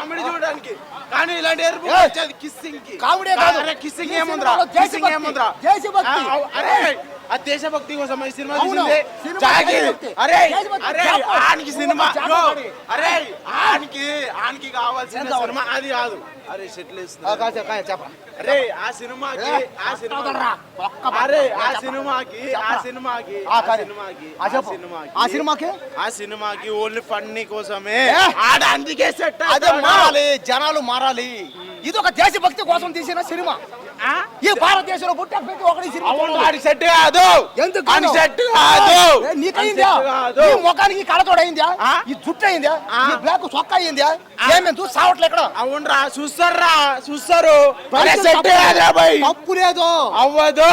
Comedy చూడడానికి, కానీ ఇలాంటి ఎరుపు వచ్చేది కిస్సింగ్ కి. కామెడీ కాదు, అరే కిస్సింగ్ ఏముందిరా, కిస్సింగ్ ఏముందిరా, దేశభక్తి. అరే ఆ దేశభక్తి కోసం ఈ సినిమా తీసింది. అరే అరే ఆనికి సినిమా, అరే ఆనికి కావాల్సిన సినిమా అది కాదు. అరే సెటిల్ అరే ఆ సినిమాకి ఆ సినిమాకి ఓన్లీ ఫన్నీ కోసమే ఆడ, అందుకే సెట్. అదే మారాలి, జనాలు మారాలి. ఇది ఒక దేశభక్తి కోసం తీసిన సినిమా. ఈ భారతదేశంలో పుట్టిన ప్రతి ఒక్కరి సినిమా సెట్ కాదు. ఎందుకు సెట్ కాదు? నీకైందా? ఈ ముఖానికి కళతోడు అయిందా? ఈ జుట్టు అయిందా? ఈ బ్లాక్ సొక్క అయిందా? ఏమేమి చూసి సావట్లే ఇక్కడ. అవునరా, చూస్తారు. తప్పు లేదు, అవ్వదు.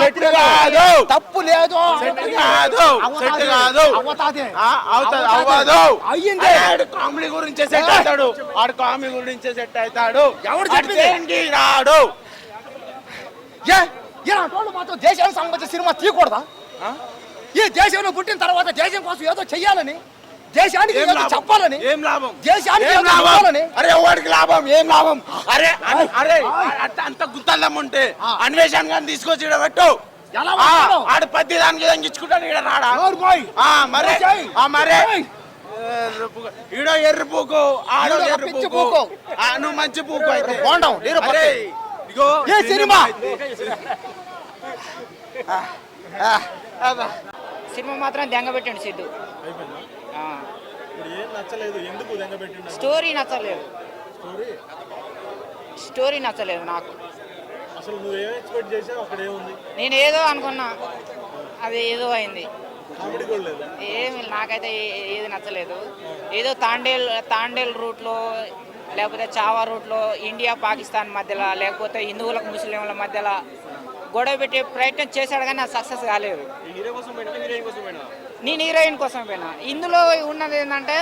సెట్ కాదు, తప్పు లేదు, సెట్ కాదు, సెట్ కాదు, అవ్వదు. అయ్యింది. ఆడు కామెడీ గురించే సెట్ అవుతాడు, ఆడు కామెడీ గురించే సెట్ అవుతాడు. ఎవడు చెప్పింది? రాడు. ఇలాంటి మాత్రం దేశానికి సంబంధించిన సినిమా తీయకూడదా? ఈ దేశంలో పుట్టిన తర్వాత దేశం కోసం ఏదో చెయ్యాలని, దేశానికి చెప్పాలని, ఏం లాభం? దేశానికి చెప్పాలని. అరే వాడికి లాభం, ఏం లాభం? అరే అరే అంత గుత్తల్లం ఉంటే అన్వేషణ గాని తీసుకొచ్చి ఈడ పెట్టు. ఆడు పత్తి దానికి దంగించుకుంటాడు, ఈడ రాడా? మరే ఈడో ఎర్ర పూకు, ఆడో ఎర్ర పూకు, నువ్వు మంచి పూకు అయితే బాగుంటావు. ఇగో ఏ సినిమా సినిమా మాత్రం దెంగబెట్టండి సిద్ధు. స్టోరీ నచ్చలేదు, స్టోరీ నచ్చలేదు నాకు. నేను ఏదో అనుకున్నా, అది ఏదో అయింది. ఏమి నాకైతే ఏది నచ్చలేదు. ఏదో తాండేల్ రూట్లో, లేకపోతే చావా రూట్లో, ఇండియా పాకిస్తాన్ మధ్యలో, లేకపోతే హిందువులకు ముస్లింల మధ్యలో గొడవ పెట్టే ప్రయత్నం చేశాడు, కానీ అది సక్సెస్ కాలేదు. నేను హీరోయిన్ కోసం పోయినా. ఇందులో ఉన్నది ఏంటంటే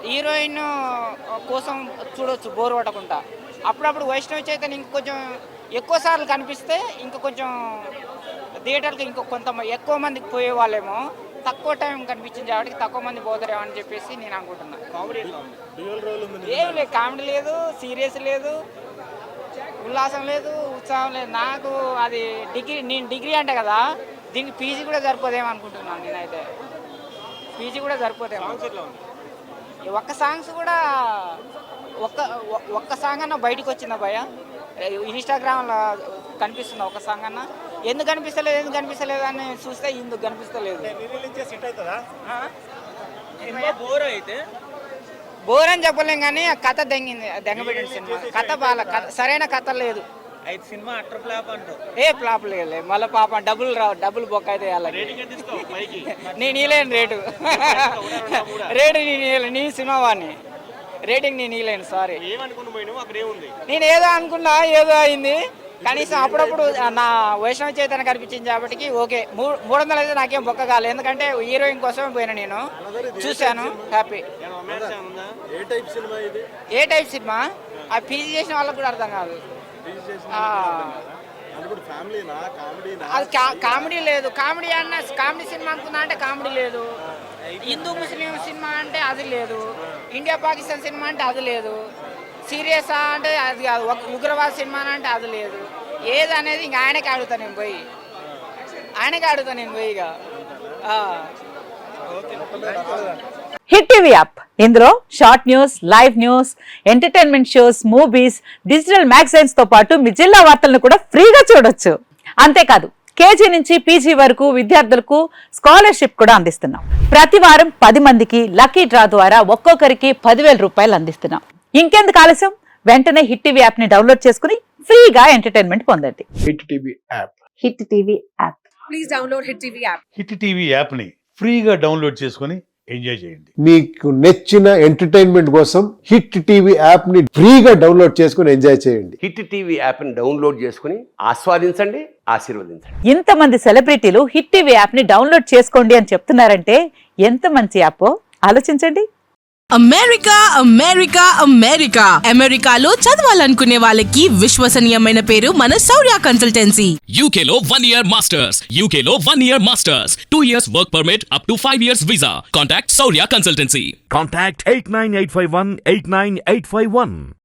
హీరోయిన్ కోసం చూడవచ్చు బోర్ పడకుండా. అప్పుడప్పుడు వైష్ణవి చైతన్య ఇంకొంచెం ఎక్కువ సార్లు కనిపిస్తే ఇంకా కొంచెం థియేటర్కి కొంత ఎక్కువ మందికి పోయే వాళ్ళేమో. తక్కువ టైం కనిపించింది కాబట్టి తక్కువ మంది పోతారేమో అని చెప్పేసి నేను అనుకుంటున్నాను. ఏం లేదు, కామెడీ లేదు, సీరియస్ లేదు, ఉల్లాసం లేదు, ఉత్సాహం లేదు. నాకు అది నేను డిగ్రీ అంటే కదా, దీనికి పీజీ కూడా సరిపోదేమో అనుకుంటున్నాను. నేనైతే పీజీ కూడా సరిపోదేమో. ఒక్క సాంగ్స్ కూడా ఒక్క సాంగ్ అన్న బయటకు వచ్చిందా భయ? ఇన్స్టాగ్రామ్లో కనిపిస్తుందా ఒక్క సాంగ్ అన్న? ఎందుకు కనిపిస్తలేదు అని చూస్తే ఇందుకు కనిపిస్తలేదు. బోర్ అని చెప్పలేం, కానీ ఆ కథ దెంగబెట్టిన సినిమా. కథ సరైన కథ లేదు. సినిమా అట్టర్ ఫ్లాప్ అంటారు. ఏ ఫ్లాప్ లేదు, మళ్ళీ పాప డబ్బులు బొక్క అయితే నేను ఇలేను రేటు నీ సినిమా వాడిని రేటింగ్ నేను ఇలేను. సారీ, నేను ఏదో అనుకున్నా, ఏదో అయింది. కనీసం అప్పుడప్పుడు నా వైష్ణవ చైతన్య కనిపించింది కాబట్టి ఓకే. 300 అయితే నాకేం బొక్క కాలేదు, ఎందుకంటే హీరోయిన్ కోసమే పోయినా. నేను చూశాను, హ్యాపీ. ఏ టైప్ సినిమా? ఆ పీజీ చేసిన వాళ్ళకి కూడా అర్థం కాదు. అది కామెడీ లేదు. కామెడీ సినిమా అనుకున్నా అంటే కామెడీ లేదు. హిందూ ముస్లిం సినిమా అంటే అది లేదు. ఇండియా పాకిస్తాన్ సినిమా అంటే అది లేదు. సీరియస్ అంటే అది కాదు. ఉగ్రవాద సినిమా అంటే అది లేదు. ఏది అనేది ఇంక ఆయనకే అడుగుతా నేను పోయి ఇక. హిట్ టీవీ యాప్, ఇందులో short news, live news, entertainment shows, movies, digital magazines తో పాటు మీ జిల్లా వార్తలను కూడా ఫ్రీగా చూడొచ్చు. అంతేకాదు, కేజీ నుంచి పీజీ వరకు విద్యార్థులకు స్కాలర్షిప్ కూడా అందిస్తున్నాం. ప్రతి వారం 10 మందికి లక్కీ డ్రా ద్వారా ఒక్కొక్కరికి 10,000 రూపాయలు అందిస్తున్నాం. ఇంకెందుకు ఆలస్యం, వెంటనే హిట్ టీవీ యాప్ ని డౌన్లోడ్ చేసుకుని ఫ్రీగా ఎంటర్టైన్మెంట్ పొందండి. Hit TV app. Hit TV app. Please download hit TV app. Hit TV app ని ఫ్రీగా డౌన్లోడ్ చేసుకుని ఎంజాయ్ చేయండి. మీకు నచ్చిన ఎంటర్టైన్మెంట్ కోసం హిట్ టీవీ యాప్ ని ఫ్రీగా డౌన్లోడ్ చేసుకుని ఎంజాయ్ చేయండి. హిట్ టీవీ యాప్ ని డౌన్లోడ్ చేసుకుని ఆస్వాదించండి, ఆశీర్వదించండి. ఇంతమంది సెలబ్రిటీలు హిట్ టీవీ యాప్ ని డౌన్లోడ్ చేసుకోండి అని చెప్తున్నారంటే ఎంత మంచి యాప్ ఆలోచించండి. అమెరికా అమెరికా అమెరికా అమెరికాలో చదవాలనుకునే వాళ్ళకి విశ్వసనీయమైన పేరు మన శౌర్య కన్సల్టెన్సీ. UK లో 1 year masters. UK లో 1 year masters. 2 years work permit up to 5 years visa. Contact Saurya Consultancy. Contact 89851 89851.